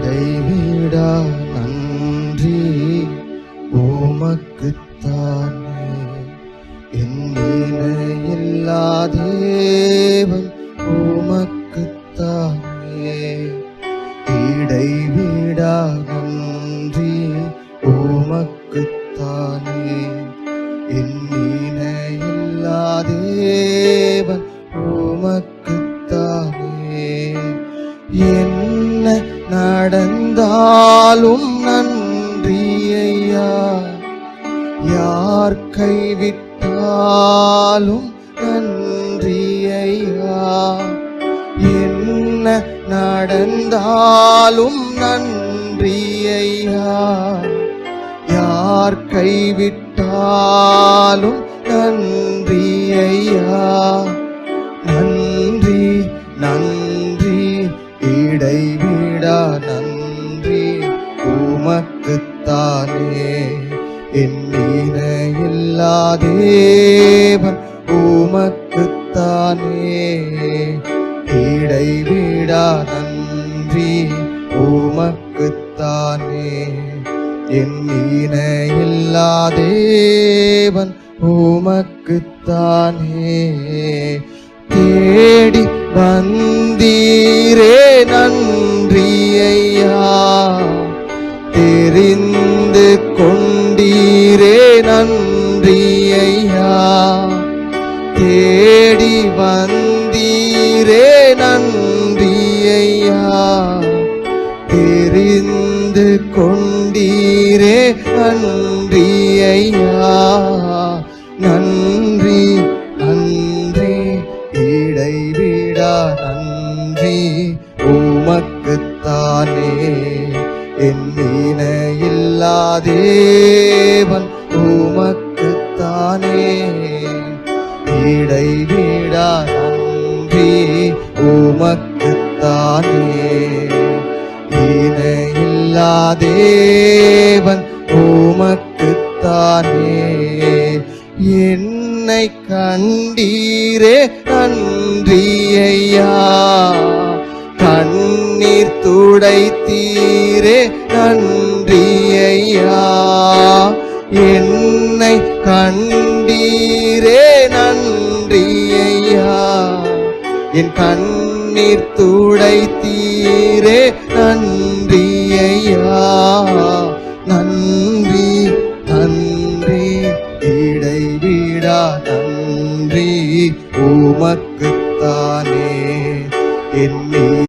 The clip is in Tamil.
இடைவிடா நன்றி உமக்குத்தானே. என் இணையில்லா தேவன் உமக்குத்தானே. இடைவிடா நன்றி உமக்குத்தானே. என் இணையில்லா தேவன் உமக்குத்தானே. என்ன நடந்தாலும் நன்றி ஐயா, யார் கைவிட்டாலும் நன்றி ஐயா. என்ன நடந்தாலும் நன்றி ஐயா, யார் கைவிட்டாலும் நன்றி ஐயா. நன்றி நன்றி இடைவிடா நன்றி உமக்குத்தானே. என் இணையில்லா தேவன் உமக்குத்தானே. இடைவிடா நன்றி உமக்குத்தானே. என் இணையில்லா தேவன் உமக்குத்தானே. தேடி வந்தீரே நன்றி ஐயா, தெரிந்து கொண்டீரே நன்றி ஐயா. தேடி வந்தீரே நன்றி ஐயா, தெரிந்து கொண்டீரே நன்றி ஐயா. நன்றி நன்றி இடைவிடா நன்றி உமக்குத்தானே. என் இணையில்லா தேவன் உமக்குத்தானே. இடைவிடா நன்றி உமக்குத்தானே. இணையில்லா தேவன் உமக்குத்தானே. என்னை கண்டீரே நன்றி ஐயா, கண்ணீர் துடைத்தீரே நன்றி ஐயா. என்னை கண்டீரே நன்றி ஐயா, என் கண்ணீர் துடைத்தீரே நன்றி